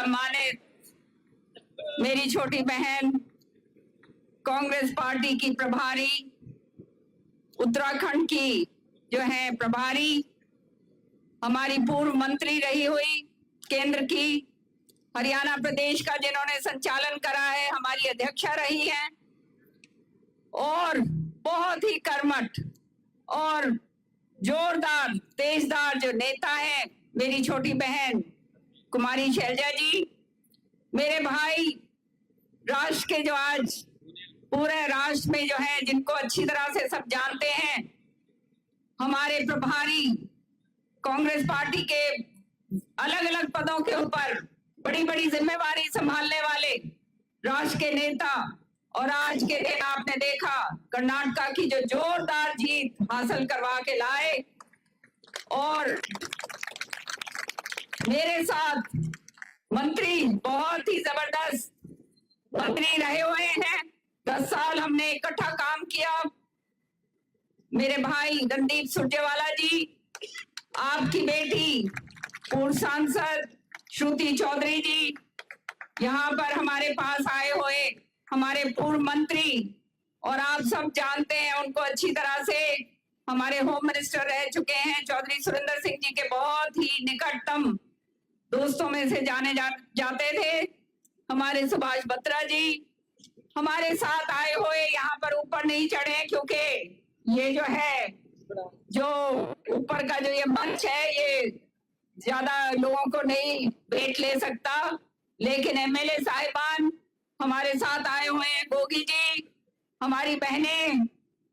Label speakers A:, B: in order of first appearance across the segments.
A: सम्मानित मेरी छोटी बहन, कांग्रेस पार्टी की प्रभारी, उत्तराखंड की जो है प्रभारी, हमारी पूर्व मंत्री रही हुई केंद्र की, हरियाणा प्रदेश का जिन्होंने संचालन करा है, हमारी अध्यक्षा रही हैं, और बहुत ही कर्मठ और जोरदार तेजदार जो नेता है मेरी छोटी बहन कुमारी शैलजा जी, मेरे भाई राष्ट्र के जो आज पूरे राष्ट्र में जो है जिनको अच्छी तरह से सब जानते हैं, हमारे प्रभारी कांग्रेस पार्टी के अलग अलग पदों के ऊपर बड़ी बड़ी जिम्मेवारी संभालने वाले राष्ट्र के नेता, और आज के दिन आपने देखा कर्नाटक की जो जोरदार जीत हासिल करवा के लाए, और मेरे साथ मंत्री बहुत ही जबरदस्त मंत्री रहे हुए हैं। 10 साल हमने इकट्ठा काम किया। मेरे भाई रणदीप सुरजेवाला जी, आपकी बेटी पूर्व सांसद श्रुति चौधरी जी, यहाँ पर हमारे पास आए हुए हमारे पूर्व मंत्री, और आप सब जानते हैं उनको अच्छी तरह से, हमारे होम मिनिस्टर रह चुके हैं चौधरी सुरेंद्र सिंह जी के बहुत ही निकटतम दोस्तों में से जाने जाते थे। हमारे सुभाष बत्रा जी हमारे साथ आए हुए, यहाँ पर ऊपर नहीं चढ़े क्योंकि ये जो है जो ऊपर का जो ये मंच है ये ज्यादा लोगों को नहीं भेंट ले सकता, लेकिन एमएलए साहिबान हमारे साथ आए हुए हैं, गोगी जी, हमारी बहनें,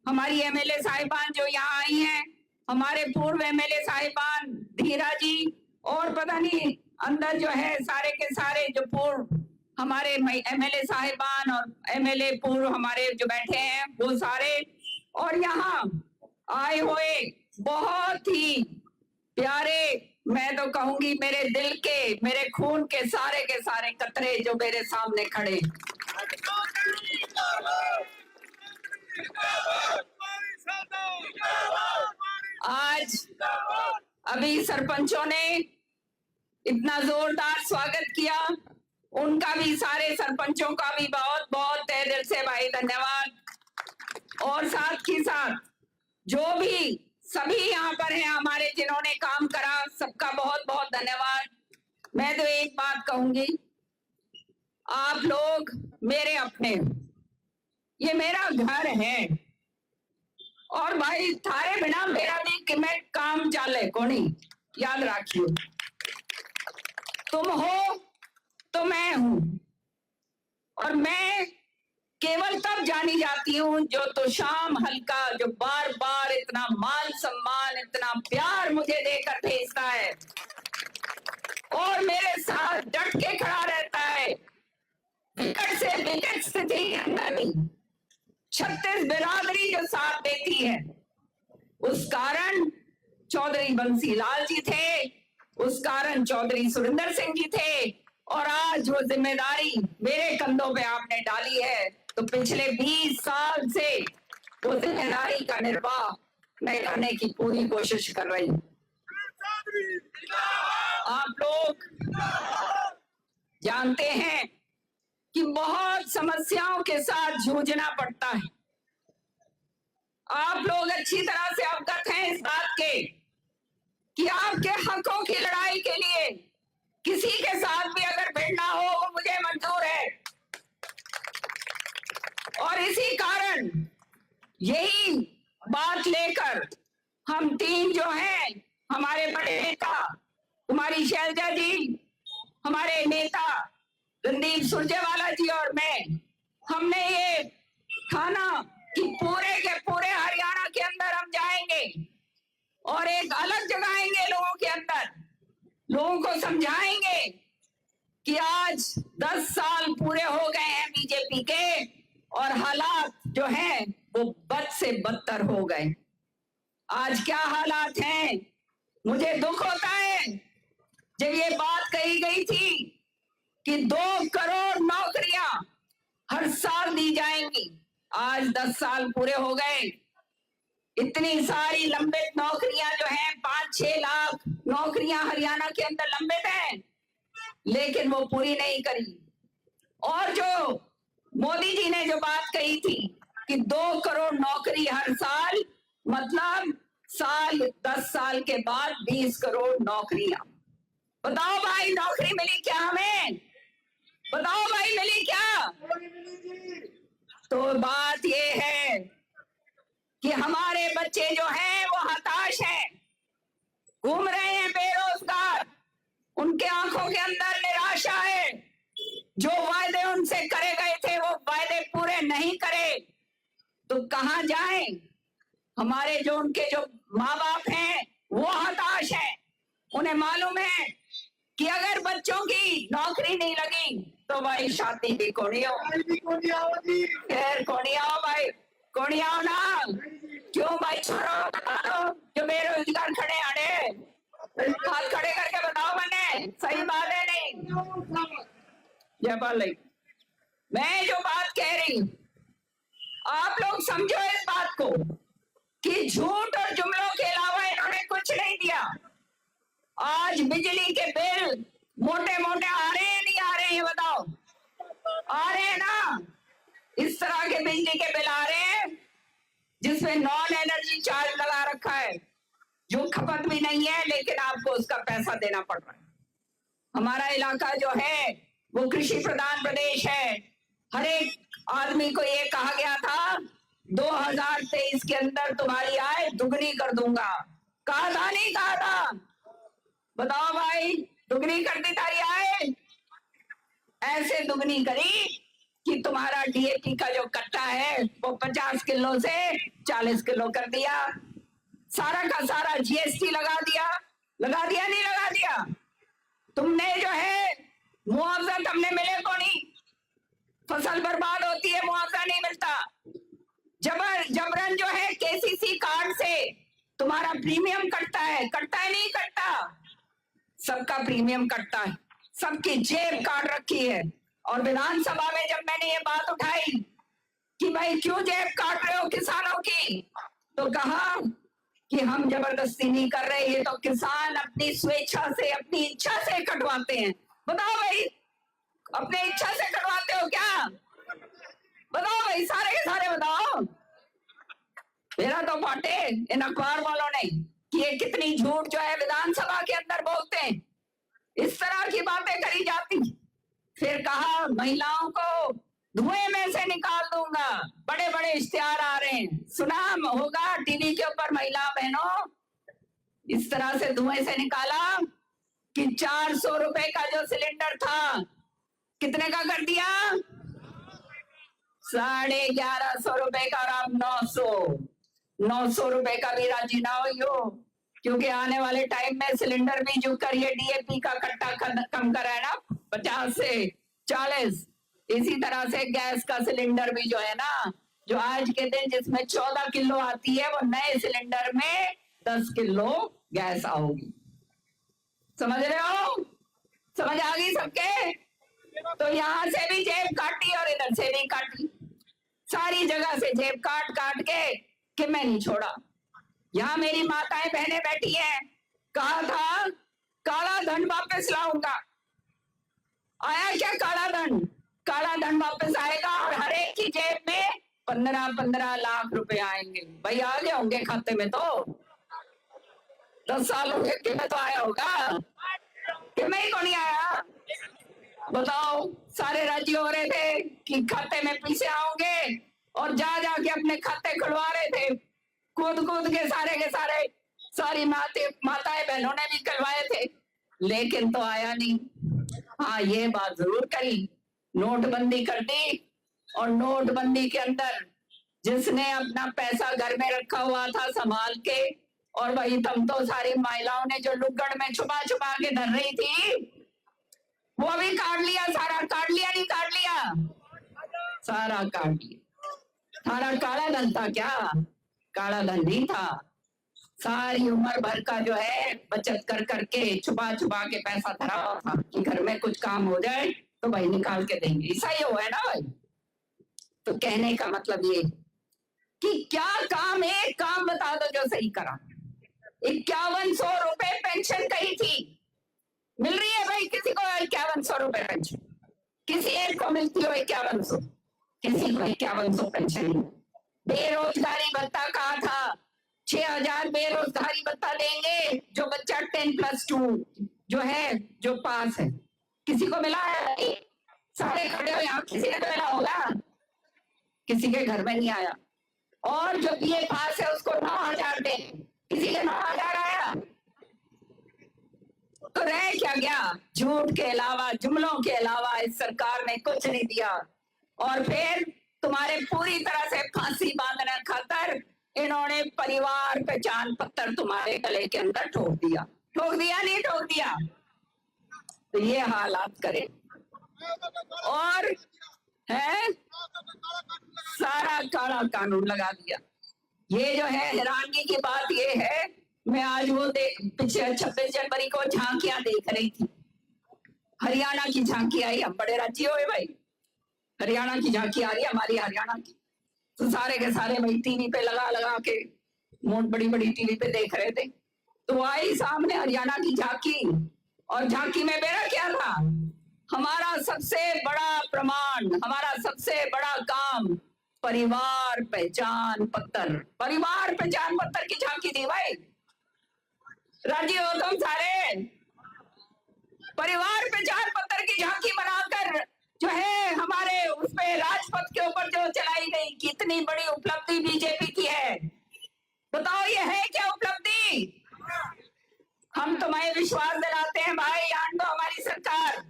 A: हमारी एमएलए साहिबान जो यहाँ आई हैं, हमारे पूर्व एमएलए साहिबान धीरा जी, और पता नहीं अंदर जो है सारे के सारे जो पूर्व हमारे एमएलए साहिबान और एमएलए पूर्व हमारे जो बैठे हैं वो सारे, और यहाँ आए हुए बहुत ही प्यारे, मैं तो कहूंगी मेरे दिल के, मेरे खून के सारे कतरे जो मेरे सामने खड़े। आज अभी सरपंचों ने इतना जोरदार स्वागत किया, उनका भी, सारे सरपंचों का भी बहुत बहुत तहे दिल से भाई धन्यवाद। और साथ ही साथ जो भी सभी यहाँ पर हैं हमारे जिन्होंने काम करा, सबका बहुत बहुत धन्यवाद। मैं तो एक बात कहूंगी, आप लोग मेरे अपने, ये मेरा घर है, और भाई थारे बिना मेरा भी कि मैं काम चाले को नहीं, याद रखियो, तुम हो तो मैं हूं, और मैं केवल तब जानी जाती हूँ जो तो शाम हल्का जो बार बार इतना मान सम्मान, इतना प्यार मुझे देकर भेजता है और मेरे साथ डट के खड़ा रहता है, विकट से विकट स्थिति के अंदर भी 36 बिरादरी जो साथ देती है। उस कारण चौधरी बंसी लाल जी थे, उस कारण चौधरी सुरेंद्र सिंह जी थे, और आज वो जिम्मेदारी मेरे कंधों पे आपने डाली है, तो पिछले 20 साल से वो जिम्मेदारी का निर्वाह मैं करने की पूरी कोशिश कर रही हूँ। आप लोग जानते हैं कि बहुत समस्याओं के साथ जूझना पड़ता है। आप लोग अच्छी तरह से अवगत हैं इस बात के कि आपके हकों की लड़ाई के लिए किसी के साथ भी अगर भिड़ना हो वो मुझे मंजूर है, और इसी कारण यही बात लेकर हम तीन जो हैं, हमारे बड़े नेता कुमारी शैलजा जी, हमारे नेता रणदीप सुरजेवाला जी और मैं, हमने ये ठाना कि पूरे के पूरे हरियाणा के अंदर हम जाएंगे और एक अलग जगाएंगे लोगों के अंदर, लोगों को समझाएंगे कि आज 10 साल पूरे हो गए हैं बीजेपी के, और हालात जो हैं वो बद से बदतर हो गए। आज क्या हालात हैं, मुझे दुख होता है जब ये बात कही गई थी कि 2 करोड़ नौकरियां हर साल दी जाएंगी। आज 10 साल पूरे हो गए, इतनी सारी लंबित नौकरियां जो हैं, 5-6 लाख नौकरियां हरियाणा के अंदर लंबित हैं, लेकिन वो पूरी नहीं करी। और जो मोदी जी ने जो बात कही थी कि 2 करोड़ नौकरी हर साल, मतलब 10 साल के बाद 20 करोड़ नौकरियां। बताओ भाई, नौकरी मिली क्या हमें? बताओ भाई, मिली क्या? तो बात ये है कि हमारे बच्चे जो हैं वो हताश हैं, घूम रहे हैं बेरोजगार, उनके आंखों के अंदर निराशा है। जो वायदे उनसे करे गए थे वो वायदे पूरे नहीं करे तो कहां जाएं? हमारे जो उनके जो माँ बाप हैं वो हताश हैं। उन्हें मालूम है कि अगर बच्चों की नौकरी नहीं लगी तो भाई शादी भी कोनी हो। खैर कोनी आओ भाई, कोनी आओ ना। क्यों भाई? छोड़ो जो बेरोजगार खड़े आड़े, हाथ खड़े करके बताओ, मैंने सही बात है नहीं? जयपाल, मैं जो बात कह रही हूं आप लोग समझो इस बात को कि झूठ और जुमलों के अलावा इन्होंने कुछ नहीं दिया। आज बिजली के बिल मोटे मोटे आ रहे हैं, नहीं आ रहे हैं? बताओ, आ रहे हैं ना? इस तरह के बिजली के बिल आ रहे हैं जिसमें नॉन एनर्जी चार्ज लगा रखा है, जो खपत भी नहीं है, लेकिन आपको उसका पैसा देना पड़ रहा है। हमारा इलाका जो है वो कृषि प्रधान प्रदेश है। हर एक आदमी को ये कहा गया था 2023 के अंदर तुम्हारी आय दुगनी कर दूंगा। कहा था नहीं कहा था? बताओ भाई, दुगनी कर दी तारी आय? ऐसे दुगनी करी कि तुम्हारा डीएपी का जो कट्टा है वो 50 किलो से 40 किलो कर दिया। सारा का सारा जीएसटी लगा दिया। लगा दिया नहीं लगा दिया? तुमने जो है मुआवजा तुमने मिले को नहीं? फसल बर्बाद होती है, मुआवजा नहीं मिलता। जबरन जो है केसीसी कार्ड से तुम्हारा प्रीमियम कटता है नहीं कटता? सबका प्रीमियम कटता है, सबकी जेब काट रखी है। और विधानसभा में जब मैंने ये बात उठाई कि भाई क्यों जेब काट रहे हो किसानों की, तो कहा कि हम जबरदस्ती नहीं कर रहे, ये तो किसान अपनी स्वेच्छा से, अपनी इच्छा से कटवाते हैं। बताओ भाई, अपने इच्छा से कटवाते हो क्या? बताओ भाई, सारे के सारे बताओ। मेरा तो बाटे इन अखबार वालों ने कि ये कितनी झूठ जो है विधानसभा के अंदर बोलते हैं। इस तरह की बातें करी जाती। फिर कहा महिलाओं को धुएं में से निकाल दूंगा। बड़े बड़े इश्तिहार आ रहे हैं, सुना होगा टीवी के ऊपर, महिला बहनों, इस तरह से धुएं से निकाला कि 400 रुपए का जो सिलेंडर था कितने का कर दिया? 1150 रुपए का। और अब 900 रुपए का भी राजी ना हो, क्योंकि आने वाले टाइम में सिलेंडर भी जो करिए डीएपी का कट्टा कम करा है ना 50 से 40, इसी तरह से गैस का सिलेंडर भी जो है ना, जो आज के दिन जिसमें 14 किलो आती है वो नए सिलेंडर में 10 किलो गैस आओगी। समझ रहे हो? समझ आ गई सबके? तो यहां से भी जेब काटी और इधर से भी काटी, सारी जगह से जेब काट काट के कि मैं नहीं छोड़ा। यहाँ मेरी माताएं बहनें बैठी हैं, कहा था काला धन वापस लाऊंगा। आया क्या काला धन? काला धन वापस आएगा और हर एक की जेब में 15-15 लाख रुपए आएंगे। भाई आ गए होंगे खाते में, तो 10 साल हो गए में तो आया होगा कि मैं ही को नहीं आया? बताओ, सारे राजी हो रहे थे कि खाते में पैसे आओगे और जा जाके अपने खाते खुलवा रहे थे, कूद कूद के सारे सारी माताएं बहनों ने भी करवाए थे, लेकिन तो आया नहीं। हाँ, ये बात जरूर करी, नोटबंदी कर दी। और नोटबंदी के अंदर जिसने अपना पैसा घर में रखा हुआ था संभाल के, और वही तुम तो सारी महिलाओं ने जो लुगड़ में छुपा छुपा के धर रही थी, वो भी काट लिया। सारा काट लिया नहीं काट लिया? सारा काट लिया। सारा काला धन था क्या? काला धन नहीं था। सारी उम्र भर का जो है बचत कर करके छुपा छुपा के पैसा धरा हुआ था कि घर में कुछ काम हो जाए तो भाई निकाल के देंगे। ऐसा ही हुआ है ना भाई? तो कहने का मतलब ये कि क्या काम, एक काम बता दो जो सही करा। 5100 रुपए पेंशन कही थी, मिल रही है भाई, किसी को 5100 रुपए पेंशन, किसी एक को मिलती हो 5100, किसी को 5100 पेंशन। बेरोजगारी भत्ता कहा था, 6000 बेरोजगारी भत्ता देंगे जो बच्चा 10+2 जो है, जो पास है। किसी को मिला है? सारे खड़े हो यहाँ, किसी ने तो मिला होगा, किसी के घर में नहीं आया। और जो बीए पास है उसको 9000 दे, किसी के 9000 आया? तो रह क्या गया? झूठ के अलावा, जुमलों के अलावा इस सरकार ने कुछ नहीं दिया। और फिर तुम्हारे पूरी तरह से फांसी बांधने खातर इन्होंने परिवार पहचान पत्र तुम्हारे गले के अंदर ठोक दिया। ठोक दिया नहीं ठोक दिया? तो ये हालात करे और है सारा काला कानून लगा दिया। ये जो है हैरानगी की बात ये है, मैं आज वो पिछले 26 जनवरी को झांकियां देख रही थी, हरियाणा की झांकी आई। हम बड़े राज्य हुए भाई, हरियाणा की झांकी आ रही है हमारी, हरियाणा की। तो सारे के सारे भाई टीवी पे लगा लगा के बड़ी बड़ी टीवी पे देख रहे थे। तो आई सामने हरियाणा की झांकी, और झांकी में मेरा क्या था? हमारा सबसे बड़ा प्रमाण, हमारा सबसे बड़ा काम परिवार पहचान पत्र, परिवार पहचान पत्र की झांकी थी भाई। राजी हो तुम सारे? परिवार पहचान पत्र की झांकी बनाकर जो है हमारे उसपे राजपथ के ऊपर जो चलाई गई, कितनी बड़ी उपलब्धि बीजेपी की है। बताओ ये है क्या उपलब्धि? हम तुम्हें विश्वास दिलाते हैं भाई, आन दो हमारी सरकार,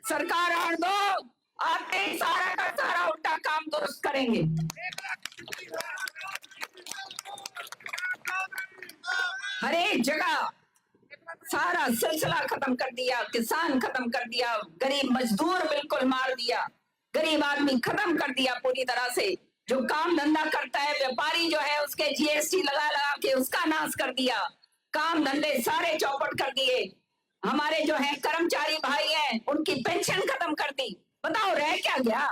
A: सरकार आन दो, आते ही सारा का सारा उल्टा काम दुरुस्त करेंगे। हर एक जगह सारा सिलसिला खत्म कर दिया, किसान खत्म कर दिया, गरीब मजदूर बिल्कुल मार दिया, गरीब आदमी खत्म कर दिया पूरी तरह से। जो काम धंधा करता है व्यापारी जो है उसके जीएसटी लगा लगा के उसका नाश कर दिया, काम धंधे सारे चौपट कर दिए। हमारे जो है कर्मचारी भाई हैं उनकी पेंशन खत्म कर दी। बताओ रह क्या गया?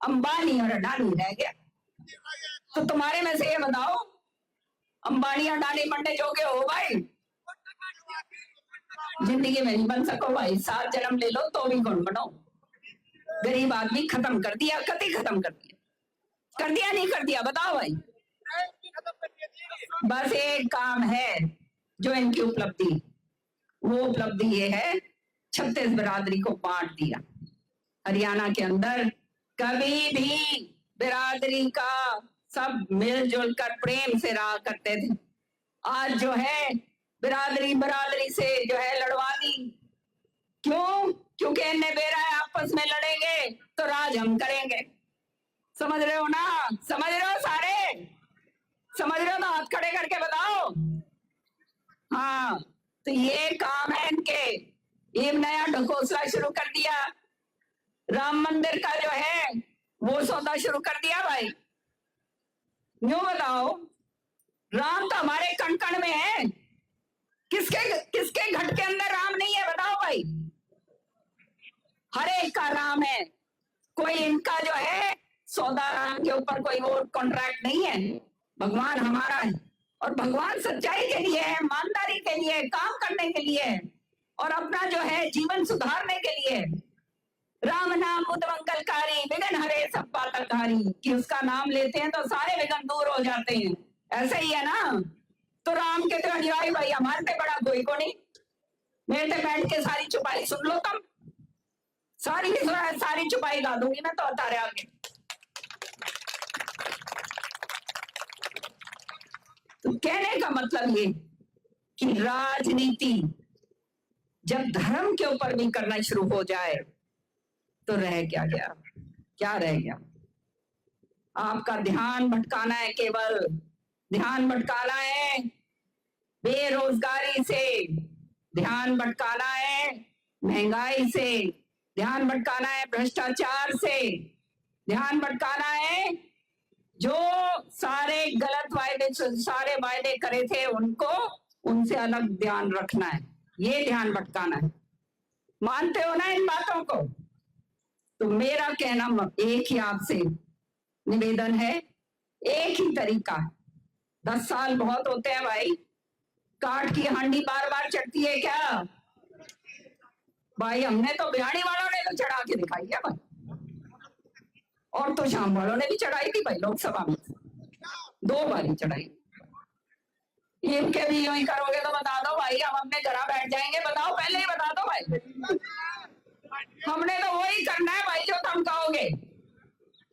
A: अंबानी और अडानी रह गया। तो तुम्हारे में से ये बताओ, अंबानी अडानी बनने जोगे हो भाई? जिंदगी में नहीं बन सको भाई, 7 जन्म ले लो तो भी कौन बनो। गरीब आदमी खत्म कर दिया, कति खत्म कर दिया, कर दिया नहीं कर दिया? बताओ भाई। बस एक काम है जो इनकी उपलब्धि, वो उपलब्धि ये है 36 बिरादरी को बांट दिया। हरियाणा के अंदर कभी भी बिरादरी का सब मिलजुल कर प्रेम से रहा करते थे, आज जो है बिरादरी बिरादरी से जो है लड़वा दी। क्यों? क्योंकि इन्हें बेरा है आपस में लड़ेंगे तो राज हम करेंगे। समझ रहे हो ना? समझ रहे हो सारे? समझ रहे हो? तो हाथ खड़े करके बताओ। हाँ, तो ये काम है इनके। ये नया ढकोसला शुरू कर दिया, राम मंदिर का जो है वो सौदा शुरू कर दिया भाई। यूं बताओ, राम तो हमारे कण कण में है, किसके किसके घट के अंदर राम नहीं है? बताओ भाई। हर एक का राम है, कोई इनका जो है सौदा राम के ऊपर कोई वो कॉन्ट्रैक्ट नहीं है। भगवान हमारा है, और भगवान सच्चाई के लिए है, ईमानदारी के लिए, काम करने के लिए, और अपना जो है जीवन सुधारने के लिए। राम नाम बुद्ध मंगलकारी, विघ्न हरे सब पातकहारी, कि उसका नाम लेते हैं तो सारे विघ्न दूर हो जाते हैं। ऐसे ही है ना? तो राम के तो अनुयायी भाई, हमारे पे बड़ा कोई को नहीं। मेरे पे बैठ के सारी चुपाई सुन लो तुम, सारी चुपाई ला दूंगी मैं तो अतारे आगे। तो कहने का मतलब ये कि राजनीति जब धर्म के ऊपर भी करना शुरू हो जाए तो रह क्या गया? क्या रह गया? आपका ध्यान भटकाना है, केवल ध्यान भटकाना है बेरोजगारी से, ध्यान भटकाना है महंगाई से, ध्यान भटकाना है भ्रष्टाचार से, ध्यान भटकाना है जो सारे गलत वायदे, सारे वायदे करे थे उनको, उनसे अलग ध्यान रखना है, ये ध्यान भटकाना है। मानते हो ना इन बातों को? तो मेरा कहना एक ही आपसे निवेदन है, एक ही तरीका। 10 साल बहुत होते हैं भाई, काठ की हांडी बार बार चढ़ती है क्या? भाई हमने तो बिहाड़ी वालों ने तो चढ़ा के दिखाई है भाई, और तो शाम वालों ने भी चढ़ाई थी भाई लोकसभा में, 2 बारी चढ़ाई। इनके भी यूं ही करोगे तो बता दो भाई, हम अपने घर बैठ जाएंगे। बताओ, पहले ही बता दो भाई, हमने तो वही करना है भाई जो तुम कहोगे।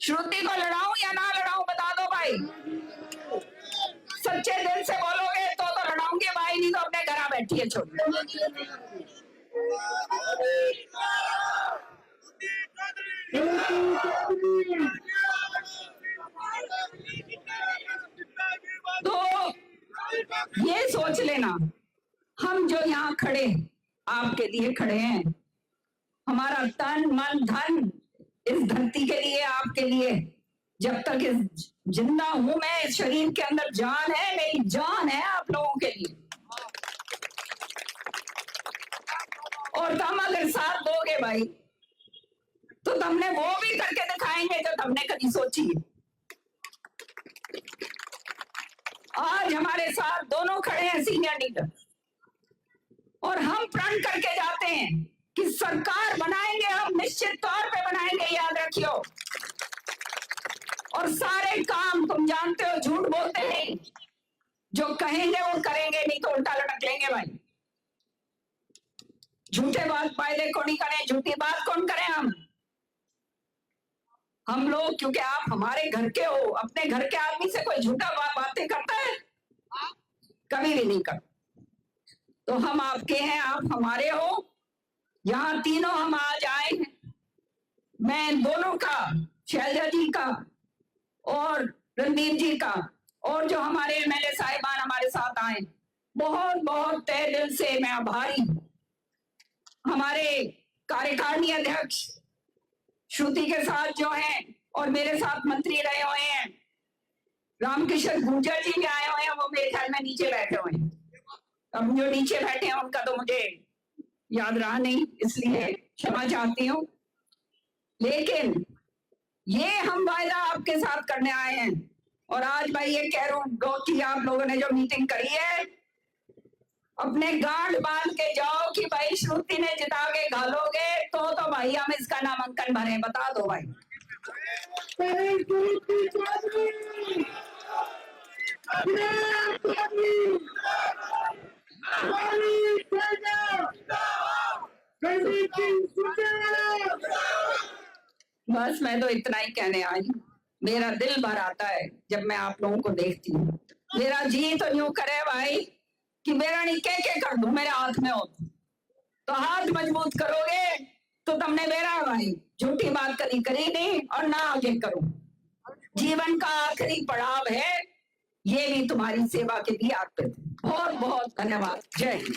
A: श्रुति को लड़ाऊं या ना लड़ाऊं, बता दो भाई। सच्चे दिल से बोलोगे तो लड़ाऊंगे भाई, नहीं तो अपने घर बैठी है छोड़। तो ये सोच लेना, हम जो यहाँ खड़े आपके लिए खड़े हैं, हमारा तन मन धन इस धरती के लिए, आपके लिए। जब तक इस जिंदा हूं मैं, इस शरीर के अंदर जान है, मेरी जान है आप लोगों के लिए। और तुम अगर साथ दोगे भाई, तो तुमने वो भी करके दिखाएंगे जो तुमने कभी सोची। आज हमारे साथ दोनों खड़े हैं सीनियर लीडर, और हम प्रण करके जाते हैं कि सरकार बनाएंगे, हम निश्चित तौर पे बनाएंगे, याद रखियो। और सारे काम तुम जानते हो, झूठ बोलते नहीं, जो कहेंगे वो करेंगे, नहीं तो उल्टा लटक लेंगे भाई। झूठे बात वायदे को नहीं करें, झूठी बात कौन करें हम लोग, क्योंकि आप हमारे घर के हो। अपने घर के आदमी से कोई झूठा बातें करता है? कभी भी नहीं करता। तो हम आपके हैं, आप हमारे हो। यहाँ तीनों हम आज आए हैं, मैं दोनों का, शैलजा जी का और रणदीप जी का, और जो हमारे एमएलए साहिबान हमारे साथ आए, बहुत बहुत तहे दिल से मैं आभारी हूं। हमारे कार्यकारिणी अध्यक्ष श्रुति के साथ जो हैं, और मेरे साथ मंत्री रहे हुए हैं रामकिशन गुर्जर जी भी आए हुए हैं, वो मेरे ख्याल में नीचे बैठे हुए हैं। अब जो नीचे बैठे हैं उनका तो मुझे याद रहा नहीं, इसलिए क्षमा चाहती हूँ। लेकिन ये हम वायदा आपके साथ करने आए हैं। और आज मैं ये कह रहा हूँ कि आप लोगों ने जो मीटिंग करी है, अपने गांठ बांध के जाओ कि भाई श्रुति ने जिता के घालोगे तो भाई हम इसका नामांकन भरें। बता दो भाई। बस मैं तो इतना ही कहने आई। मेरा दिल भर आता है जब मैं आप लोगों को देखती हूँ। मेरा जी तो यूं करे भाई कि मेरा नहीं के कर दूं, मेरे हाथ में हो तो हाथ मजबूत करोगे तो तुमने मेरा भाई झूठी बात कभी करी नहीं, और ना आगे करो। जीवन का आखिरी पड़ाव है, ये भी तुम्हारी सेवा के लिए अर्पित। बहुत बहुत धन्यवाद। जय हिंद।